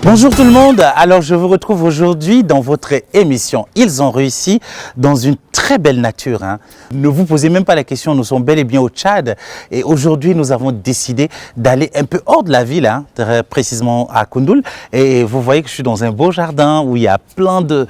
Bonjour tout le monde, alors je vous retrouve aujourd'hui dans votre émission Ils ont réussi dans une très belle nature. Ne vous posez même pas la question, nous sommes bel et bien au Tchad et aujourd'hui nous avons décidé d'aller un peu hors de la ville, très précisément à Koundoul, et vous voyez que je suis dans un beau jardin où il y a plein de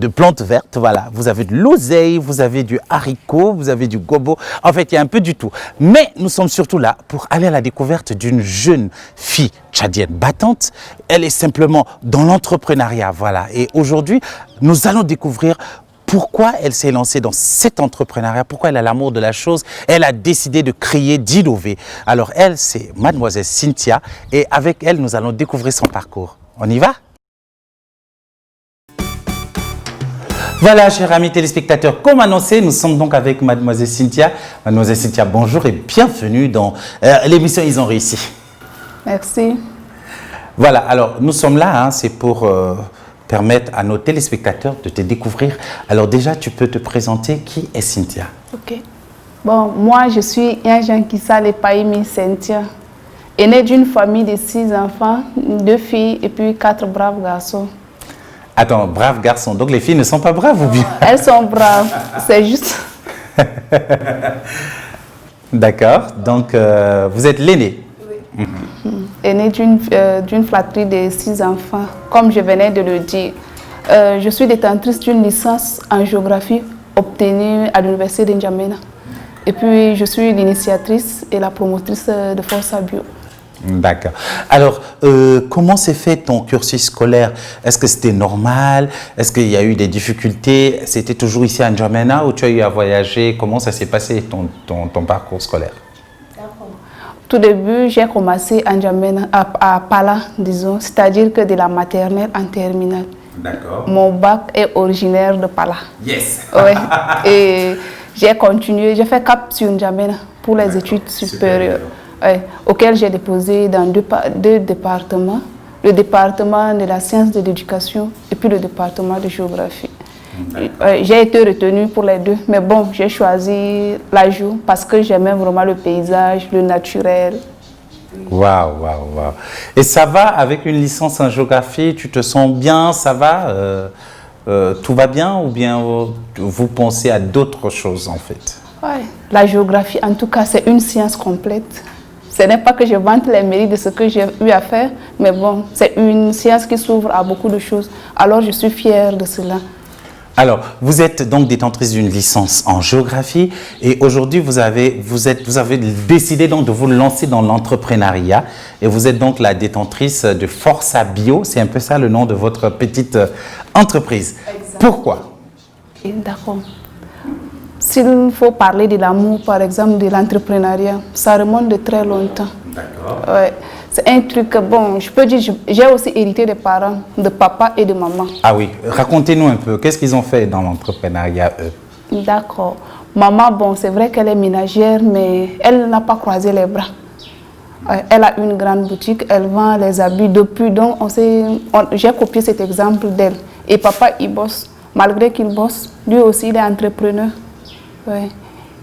plantes vertes. Voilà, vous avez de l'oseille, vous avez du haricot, vous avez du gobo, en fait il y a un peu du tout. Mais nous sommes surtout là pour aller à la découverte d'une jeune fille tchadienne battante. Elle est simplement dans l'entrepreneuriat, voilà. Et aujourd'hui, nous allons découvrir pourquoi elle s'est lancée dans cet entrepreneuriat, pourquoi elle a l'amour de la chose. Elle a décidé de créer, d'innover. Alors elle, c'est mademoiselle Cynthia et avec elle, nous allons découvrir son parcours. On y va? Voilà, chers amis téléspectateurs, comme annoncé, nous sommes donc avec mademoiselle Cynthia. Mademoiselle Cynthia, bonjour et bienvenue dans l'émission Ils ont réussi. Merci. Voilà, alors nous sommes là, c'est pour permettre à nos téléspectateurs de te découvrir. Alors déjà, tu peux te présenter, qui est Cynthia? Ok. Bon, moi je suis Yanjankissa Lepaimi Cynthia, aînée d'une famille de 6 enfants, 2 filles et puis 4 braves garçons. Attends, braves garçons, donc les filles ne sont pas braves ou bien? Elles sont braves, c'est juste. D'accord, donc vous êtes l'aînée? Aînée d'une fratrie de 6 enfants, comme je venais de le dire. Je suis détentrice d'une licence en géographie obtenue à l'université de N'Djamena. Et puis je suis l'initiatrice et la promotrice de Força Bio. D'accord. Alors, comment s'est fait ton cursus scolaire? Est-ce que c'était normal? Est-ce qu'il y a eu des difficultés? C'était toujours ici à N'Djamena ou tu as eu à voyager? Comment ça s'est passé ton parcours scolaire? Tout début, j'ai commencé à N'Djamena, à Pala, disons, c'est-à-dire que de la maternelle en terminale. D'accord. Mon bac est originaire de Pala. Yes. Ouais. Et j'ai continué, j'ai fait cap sur N'Djamena pour les études supérieures, auxquelles j'ai déposé dans deux départements, le département de la science de l'éducation et puis le département de géographie. J'ai été retenue pour les deux, mais bon, j'ai choisi la géo parce que j'aimais vraiment le paysage, le naturel. Waouh, waouh, waouh. Et ça va avec une licence en géographie? Tu te sens bien? Ça va? Tout va bien ou bien vous pensez à d'autres choses en fait? Ouais. La géographie, en tout cas, c'est une science complète. Ce n'est pas que je vante les mérites de ce que j'ai eu à faire, mais bon, c'est une science qui s'ouvre à beaucoup de choses. Alors, je suis fière de cela. Alors, vous êtes donc détentrice d'une licence en géographie et aujourd'hui, vous avez décidé donc de vous lancer dans l'entrepreneuriat et vous êtes donc la détentrice de Força Bio. C'est un peu ça le nom de votre petite entreprise. Exactement. Pourquoi? D'accord. S'il faut parler de l'amour, par exemple, de l'entrepreneuriat, ça remonte de très longtemps. D'accord. Ouais. C'est un truc, bon, je peux dire, j'ai aussi hérité des parents, de papa et de maman. Ah oui, racontez-nous un peu, qu'est-ce qu'ils ont fait dans l'entrepreneuriat, eux? D'accord. Maman, bon, c'est vrai qu'elle est ménagère, mais elle n'a pas croisé les bras. Elle a une grande boutique, elle vend les habits depuis, donc j'ai copié cet exemple d'elle. Et papa, il bosse, malgré qu'il bosse, lui aussi, il est entrepreneur. Ouais.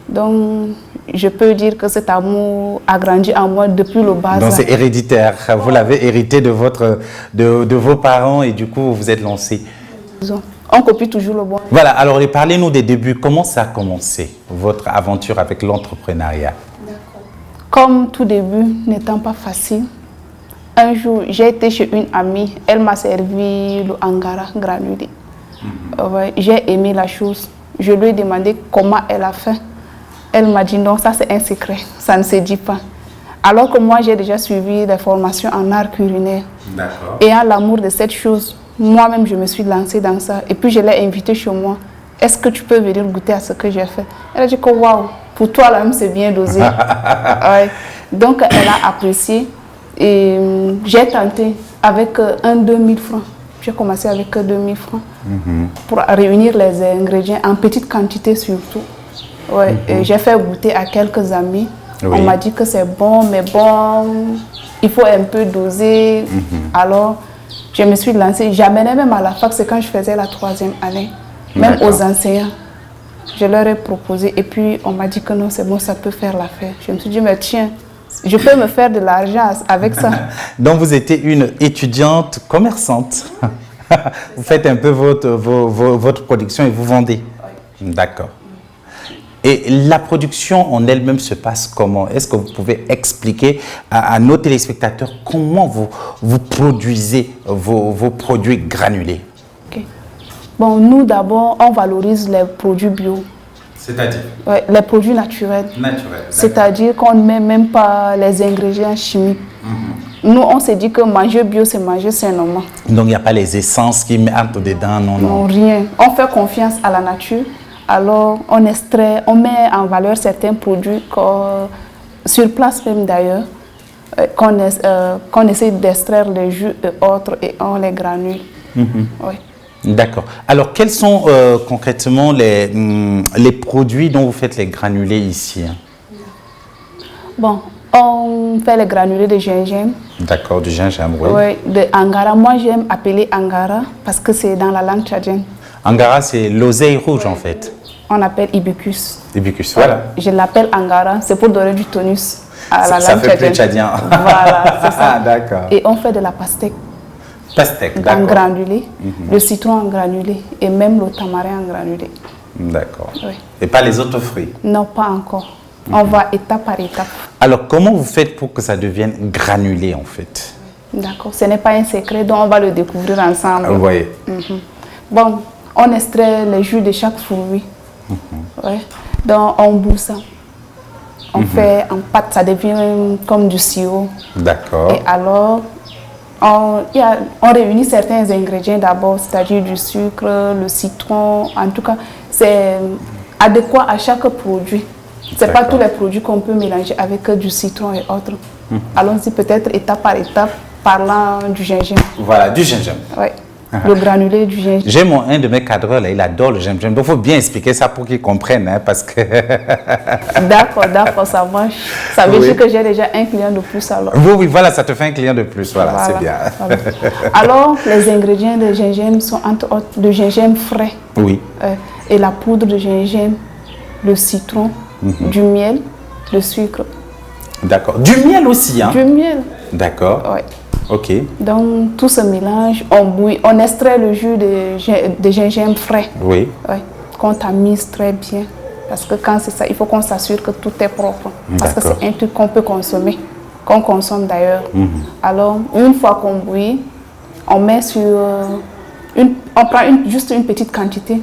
Donc, je peux dire que cet amour a grandi en moi depuis le bas âge. Donc c'est héréditaire, vous l'avez hérité de vos parents et du coup vous vous êtes lancé. On copie toujours le bon. Voilà, alors parlez-nous des débuts, comment ça a commencé, votre aventure avec l'entrepreneuriat? Comme tout début n'étant pas facile, un jour j'ai été chez une amie, elle m'a servi le angara granulé. J'ai aimé la chose, je lui ai demandé comment elle a fait. Elle m'a dit non, ça c'est un secret, ça ne se dit pas. Alors que moi j'ai déjà suivi des formations en art culinaire. D'accord. Et à l'amour de cette chose, moi-même je me suis lancée dans ça. Et puis je l'ai invitée chez moi. Est-ce que tu peux venir goûter à ce que j'ai fait? Elle a dit que waouh, pour toi là même c'est bien dosé. Ouais. Donc elle a apprécié et j'ai tenté avec 2000 francs. J'ai commencé avec 2000 francs pour réunir les ingrédients en petite quantité surtout. Ouais, j'ai fait goûter à quelques amis. Oui. On m'a dit que c'est bon, mais bon, il faut un peu doser. Alors, je me suis lancée. J'amenais même à la fac, c'est quand je faisais la 3e année. Même aux enseignants. Je leur ai proposé et puis on m'a dit que non, c'est bon, ça peut faire l'affaire. Je me suis dit, mais tiens, Je peux me faire de l'argent avec ça. Donc, vous étiez une étudiante commerçante. Vous faites un peu votre production et vous vendez. D'accord. Et la production en elle-même se passe comment? Est-ce que vous pouvez expliquer à nos téléspectateurs comment vous produisez vos produits granulés? Okay. Bon, nous d'abord, on valorise les produits bio. C'est-à-dire? Ouais, les produits naturels. C'est-à-dire qu'on ne met même pas les ingrédients chimiques. Nous, on s'est dit que manger bio, c'est manger sainement. Donc, il n'y a pas les essences qui mettent dedans, non? Non, rien. On fait confiance à la nature. Alors, on extrait, on met en valeur certains produits sur place même d'ailleurs, qu'on essaie d'extraire les jus et autres et on les granule. Oui. D'accord. Alors, quels sont concrètement les produits dont vous faites les granulés ici? Bon, on fait les granulés de gingembre. D'accord, du gingembre, oui. Oui, de angara. Moi, j'aime appeler angara parce que c'est dans la langue tchadienne. Angara, c'est l'oseille rouge en fait. On appelle hibiscus. Hibiscus, voilà. Je l'appelle angara, c'est pour donner du tonus à la langue tchadienne. Ça fait plus tchadien. Voilà, c'est ça. D'accord. Et on fait de la pastèque. Pastèque, d'accord. En granulé, le citron en granulé et même le tamarin en granulé. D'accord. Oui. Et pas les autres fruits? Non, pas encore. On va étape par étape. Alors, comment vous faites pour que ça devienne granulé en fait? D'accord, ce n'est pas un secret, donc on va le découvrir ensemble. Oui. Bon, on extrait les jus de chaque fruit. Ouais. Donc, on bout ça. On fait en pâte, ça devient comme du sirop. D'accord. Et alors, on réunit certains ingrédients d'abord, c'est-à-dire du sucre, le citron. En tout cas, c'est adéquat à chaque produit. Ce n'est pas tous les produits qu'on peut mélanger avec du citron et autres. Allons-y peut-être étape par étape, parlant du gingembre. Voilà, du gingembre. Oui. Le granulé du gingembre. J'ai un de mes cadreurs, là, il adore le gingembre. Il faut bien expliquer ça pour qu'il comprenne, hein, parce que... D'accord, ça marche. Ça veut dire que j'ai déjà un client de plus alors. Oui, voilà, ça te fait un client de plus, voilà. C'est bien. Voilà. Alors, les ingrédients de gingembre sont entre autres le gingembre frais. Oui. Et la poudre de gingembre, le citron, du miel, le sucre. D'accord. Du miel aussi, hein? Du miel. D'accord. Oui. Ok. Donc, tout ce mélange, on bouille, on extrait le jus de gingembre frais. Oui. Oui. Qu'on tamise très bien. Parce que quand c'est ça, il faut qu'on s'assure que tout est propre. Parce que c'est un truc qu'on peut consommer, qu'on consomme d'ailleurs. Alors, une fois qu'on bouille, on met sur... on prend juste une petite quantité,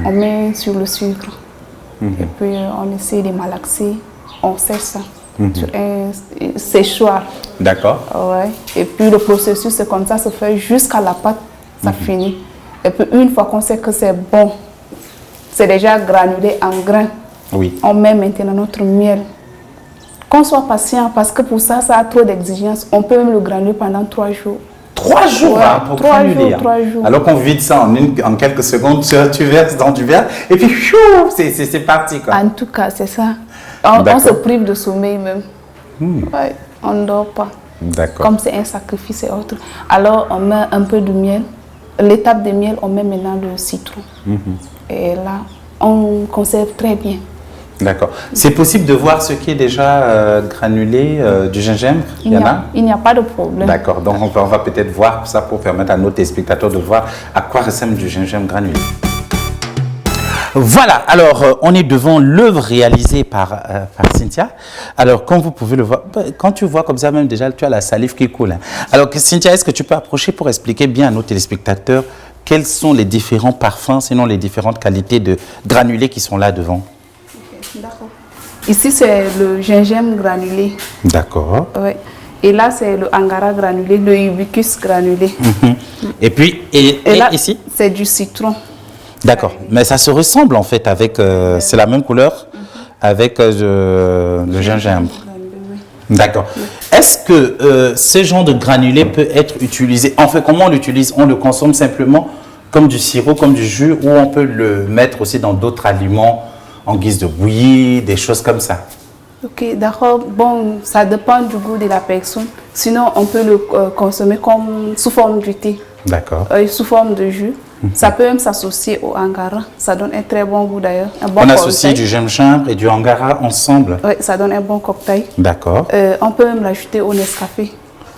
on met sur le sucre. Et puis, on essaie de malaxer, on sèche ça. Sur un séchoir. D'accord. Ouais. Et puis le processus, c'est comme ça, se fait jusqu'à la pâte, ça finit. Et puis une fois qu'on sait que c'est bon, c'est déjà granulé en grains. Oui. On met maintenant notre miel. Qu'on soit patient, parce que pour ça, ça a trop d'exigences. On peut même le granuler pendant 3 jours. 3 jours, ouais, hein, pour 3 jours, 3 jours. Alors qu'on vide ça en quelques secondes, tu verses dans du verre et puis c'est parti, quoi. En tout cas, c'est ça. On se prive de sommeil même. Ouais, on ne dort pas. Comme c'est un sacrifice et autres. Alors, on met un peu de miel. L'étape de miel, on met maintenant le citron. Et là, on conserve très bien. D'accord. C'est possible de voir ce qui est déjà granulé du gingembre? Il n'y a pas de problème. D'accord. Donc, on va peut-être voir ça pour permettre à nos téléspectateurs de voir à quoi ressemble du gingembre granulé. Voilà, alors on est devant l'œuvre réalisée par Cynthia. Alors comme vous pouvez le voir, quand tu vois comme ça même déjà, tu as la salive qui coule. Hein. Alors Cynthia, est-ce que tu peux approcher pour expliquer bien à nos téléspectateurs quels sont les différents parfums, sinon les différentes qualités de granulés qui sont là devant? D'accord. Ici c'est le gingembre granulé. D'accord. Oui. Et là c'est le angara granulé, le hibiscus granulé. Et puis, et là, ici c'est du citron. D'accord, mais ça se ressemble en fait avec, c'est la même couleur avec le gingembre. D'accord. Est-ce que ce genre de granulé peut être utilisé, en fait comment on l'utilise? On le consomme simplement comme du sirop, comme du jus, ou on peut le mettre aussi dans d'autres aliments en guise de bouillie, des choses comme ça? Ok, d'accord. Bon, ça dépend du goût de la personne. Sinon, on peut le consommer comme sous forme de thé. D'accord. Sous forme de jus. Ça peut même s'associer au angara. Ça donne un très bon goût d'ailleurs. On associe du gingembre et du angara ensemble. Oui, ça donne un bon cocktail. D'accord. On peut même l'ajouter au Nescafé.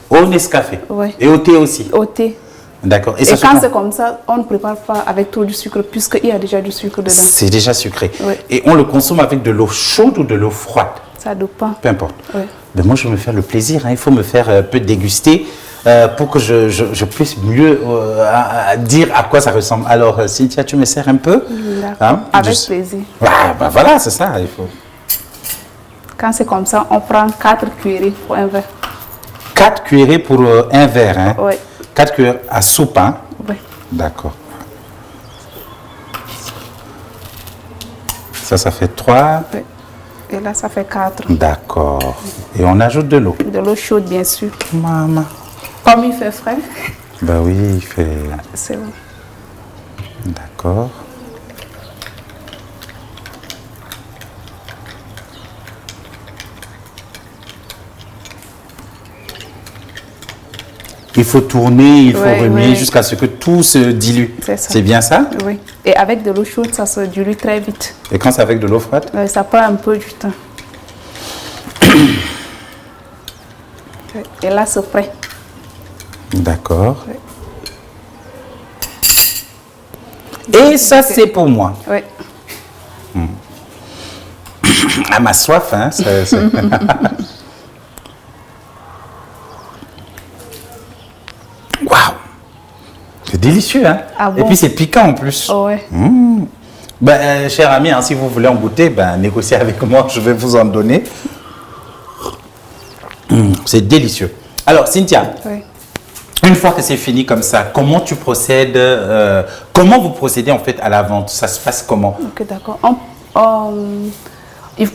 Au Nescafé. Oui. Et au thé aussi. Au thé. D'accord. Et quand c'est comme ça, on ne prépare pas avec trop du sucre puisqu'il y a déjà du sucre dedans. C'est déjà sucré. Oui. Et on le consomme avec de l'eau chaude ou de l'eau froide? Ça dépend. Peu importe. Oui. Ben moi, je vais me faire le plaisir. Hein. Il faut me faire un peu déguster pour que je puisse mieux dire à quoi ça ressemble. Alors, Cynthia, tu me sers un peu? D'accord. Hein? Avec plaisir. Ah, ben voilà, c'est ça. Il faut. Quand c'est comme ça, on prend 4 cuillerées pour un verre. 4 cuillerées pour un verre. Hein? Oui. 4 cuillerées à soupe. Hein? Oui. D'accord. Ça fait 3. Oui. Et là, ça fait 4. D'accord. Et on ajoute de l'eau. De l'eau chaude, bien sûr. Maman. Comme il fait frais. Ben oui, il fait... C'est bon. D'accord. Il faut tourner, il faut remuer jusqu'à ce que tout se dilue. C'est ça. C'est bien ça? Oui. Et avec de l'eau chaude, ça se dilue très vite. Et quand c'est avec de l'eau froide? Ça prend un peu du temps. Et là, c'est prêt. D'accord. Oui. Et ça, c'est pour moi. Oui. À ma soif, hein. Waouh! C'est délicieux, hein? Ah bon? Et puis c'est piquant en plus. Oh, ouais. Ben, cher ami, hein, si vous voulez en goûter, ben, négociez avec moi, je vais vous en donner. C'est délicieux. Alors, Cynthia, Oui. une fois que c'est fini comme ça, comment tu procèdes, comment vous procédez en fait à la vente? Ça se passe comment? Ok, d'accord.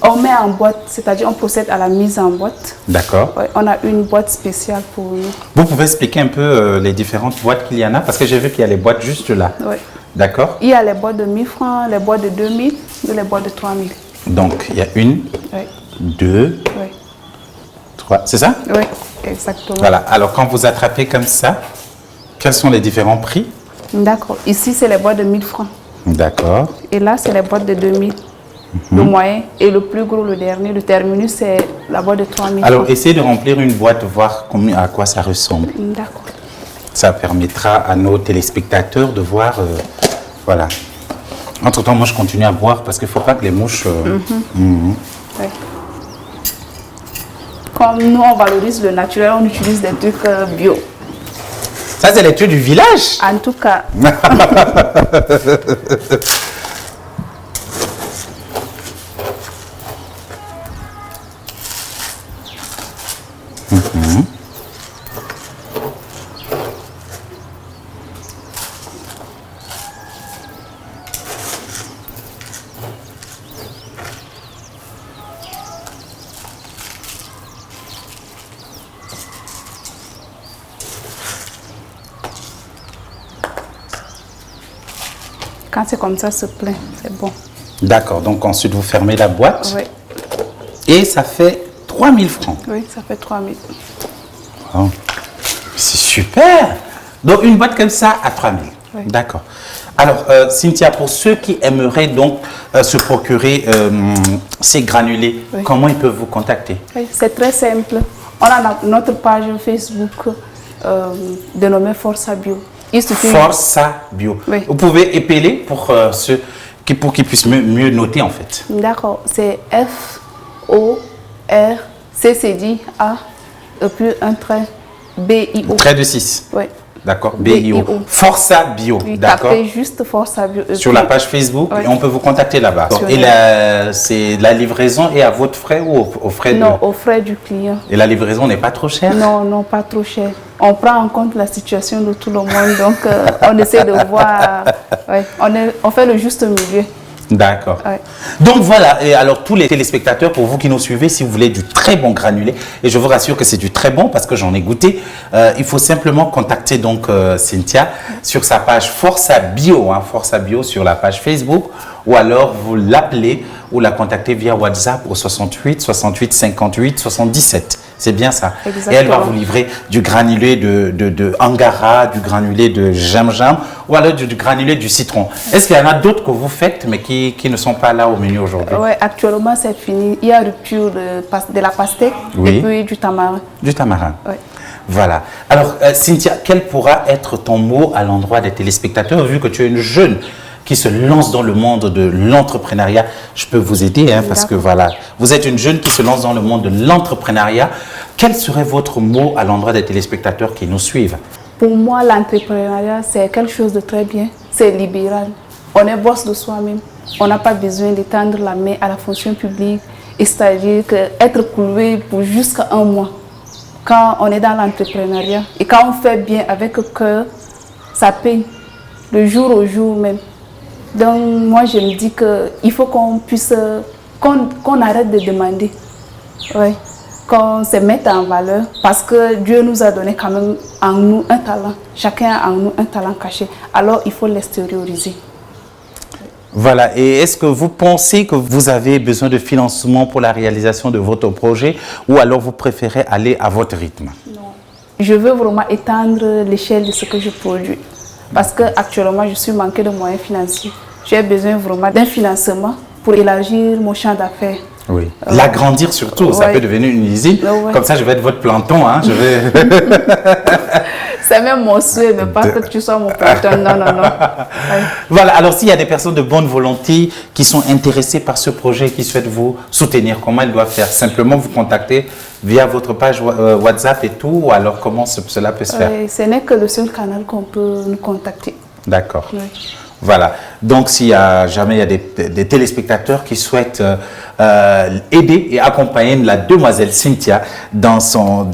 On met en boîte, c'est-à-dire on procède à la mise en boîte. D'accord. Ouais, on a une boîte spéciale pour nous. Vous pouvez expliquer un peu les différentes boîtes qu'il y en a? Parce que j'ai vu qu'il y a les boîtes juste là. Oui. D'accord. Il y a les boîtes de 1000 francs, les boîtes de 2000 et les boîtes de 3000. Donc, il y a une, Oui. 2, Oui. 3. C'est ça? Oui, exactement. Voilà. Alors, quand vous attrapez comme ça, quels sont les différents prix? D'accord. Ici, c'est les boîtes de 1000 francs. D'accord. Et là, c'est les boîtes de 2000. Le moyen et le plus gros, le dernier, le terminus, c'est la boîte de 3000 Alors, francs. essayez de remplir une boîte, voir à quoi ça ressemble. D'accord. Ça permettra à nos téléspectateurs de voir, voilà. Entre-temps, moi, je continue à boire parce qu'il ne faut pas que les mouches... Ouais. Comme nous, on valorise le naturel, on utilise des trucs bio. Ça, c'est les trucs du village. En tout cas, quand c'est comme ça, c'est plein, c'est bon. D'accord, donc ensuite, vous fermez la boîte. Oui, Et ça fait 3000 francs. oui, ça fait 3000. Oh. C'est super. Donc, une boîte comme ça à 3000. Oui. D'accord. Alors, Cynthia, pour ceux qui aimeraient donc se procurer ces granulés, Oui. comment ils peuvent vous contacter? Oui, c'est très simple. On a notre page Facebook dénommée Força Bio. Il suffit... Força Bio. Oui. Vous pouvez épeler pour ceux pour qu'ils puissent mieux noter en fait. D'accord, c'est F-O-R-C-C-D-A et puis un trait B-I-O. Trait de 6. Oui. D'accord, BIO. BIO. Força Bio, Oui, d'accord. tapez juste Força Bio. Et Sur puis- la page Facebook, Oui. et on peut vous contacter là-bas. Sur Et le- c'est la livraison est à votre frais ou aux frais Non, aux frais du client. Et la livraison n'est pas trop chère? Non, non, pas trop cher. On prend en compte la situation de tout le monde, donc on essaie de voir. Ouais, on fait le juste milieu. D'accord. Ouais. Donc voilà, et alors tous les téléspectateurs, pour vous qui nous suivez, si vous voulez du très bon granulé, et je vous rassure que c'est du très bon parce que j'en ai goûté, il faut simplement contacter donc Cynthia sur sa page Força Bio, hein, Força Bio sur la page Facebook, ou alors vous l'appelez ou la contacter via WhatsApp au 68 68 58 77. C'est bien ça. Exactement. Et elle va vous livrer du granulé de angara, du granulé de gingembre ou alors du granulé du citron. Est-ce qu'il y en a d'autres que vous faites mais qui ne sont pas là au menu aujourd'hui? Oui, actuellement c'est fini. Il y a rupture de la pastèque Oui. et puis du tamarin. Du tamarin. Oui. Voilà. Alors, Cynthia, quel pourra être ton mot à l'endroit des téléspectateurs, vu que tu es une jeune qui se lance dans le monde de l'entrepreneuriat? Je peux vous aider, hein, parce que voilà, vous êtes une jeune qui se lance dans le monde de l'entrepreneuriat. Quel serait votre mot à l'endroit des téléspectateurs qui nous suivent? Pour moi, l'entrepreneuriat, c'est quelque chose de très bien. C'est libéral. On est boss de soi-même. On n'a pas besoin d'étendre la main à la fonction publique. Et c'est-à-dire qu'être cloué pour jusqu'à 1 mois. Quand on est dans l'entrepreneuriat et quand on fait bien avec cœur, ça paye le jour au jour même. Donc moi je me dis qu'il faut qu'on puisse, qu'on arrête de demander, ouais, qu'on se mette en valeur parce que Dieu nous a donné quand même en nous un talent. Chacun a en nous un talent caché. Alors il faut l'extérioriser. Voilà, et est-ce que vous pensez que vous avez besoin de financement pour la réalisation de votre projet ou alors vous préférez aller à votre rythme? Non. Je veux vraiment étendre l'échelle de ce que je produis parce qu'actuellement je suis manqué de moyens financiers. J'ai besoin vraiment d'un financement pour élargir mon champ d'affaires. Oui. L'agrandir surtout, ça peut devenir une usine. Ouais. Comme ça, je vais être votre planton. Hein, je vais... C'est même mon souhait, mais pas que tu sois mon planton. Non, non, non. Ouais. Voilà, alors s'il y a des personnes de bonne volonté qui sont intéressées par ce projet, qui souhaitent vous soutenir, comment elles doivent faire? Simplement vous contacter via votre page WhatsApp et tout, ou alors comment cela peut se faire? Ce n'est que le seul canal qu'on peut nous contacter. D'accord. Oui. Voilà, donc s'il y a jamais il y a des téléspectateurs qui souhaitent aider et accompagner la demoiselle Cynthia dans son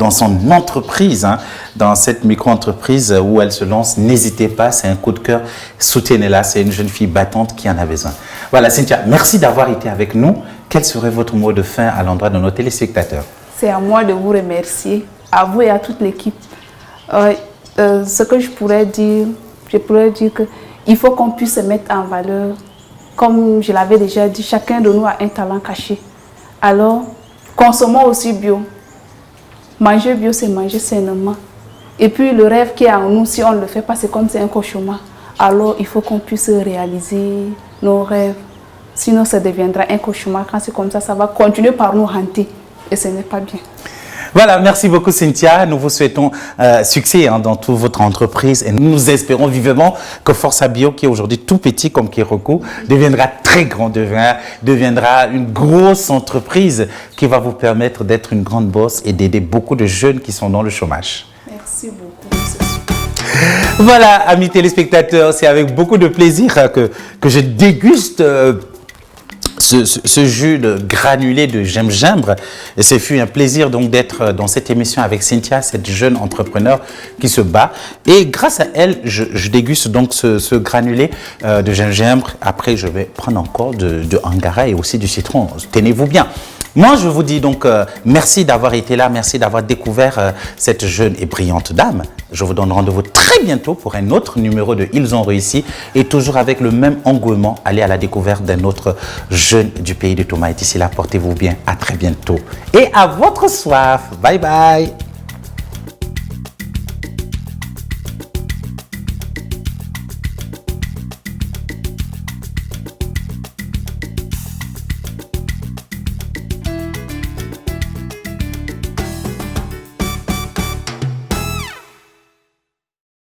entreprise, hein, dans cette micro-entreprise où elle se lance, n'hésitez pas, c'est un coup de cœur, soutenez-la, c'est une jeune fille battante qui en a besoin. Voilà Cynthia, merci d'avoir été avec nous. Quel serait votre mot de fin à l'endroit de nos téléspectateurs? C'est à moi de vous remercier, à vous et à toute l'équipe. Ce que je pourrais dire que il faut qu'on puisse se mettre en valeur. Comme je l'avais déjà dit, chacun de nous a un talent caché. Alors, consommons aussi bio. Manger bio, c'est manger sainement. Et puis, le rêve qui est en nous, si on ne le fait pas, c'est comme c'est un cauchemar. Alors, il faut qu'on puisse réaliser nos rêves. Sinon, ça deviendra un cauchemar. Quand c'est comme ça va continuer par nous hanter. Et ce n'est pas bien. Voilà, merci beaucoup Cynthia. Nous vous souhaitons succès dans toute votre entreprise et nous espérons vivement que Força Bio, qui est aujourd'hui tout petit comme Kérokou, deviendra très grand, deviendra une grosse entreprise qui va vous permettre d'être une grande boss et d'aider beaucoup de jeunes qui sont dans le chômage. Merci beaucoup. Voilà, amis téléspectateurs, c'est avec beaucoup de plaisir que je déguste ce jus de granulé de gingembre. Et ce fut un plaisir donc d'être dans cette émission avec Cynthia, cette jeune entrepreneur qui se bat. Et grâce à elle, je déguste donc ce granulé de gingembre. Après, je vais prendre encore de angara et aussi du citron. Tenez-vous bien. Moi, je vous dis donc merci d'avoir été là, merci d'avoir découvert cette jeune et brillante dame. Je vous donne rendez-vous très bientôt pour un autre numéro de Ils ont réussi et toujours avec le même engouement, allez à la découverte d'un autre jeune du pays de Thomas. Et d'ici là, portez-vous bien, à très bientôt. Et à votre soif, bye bye.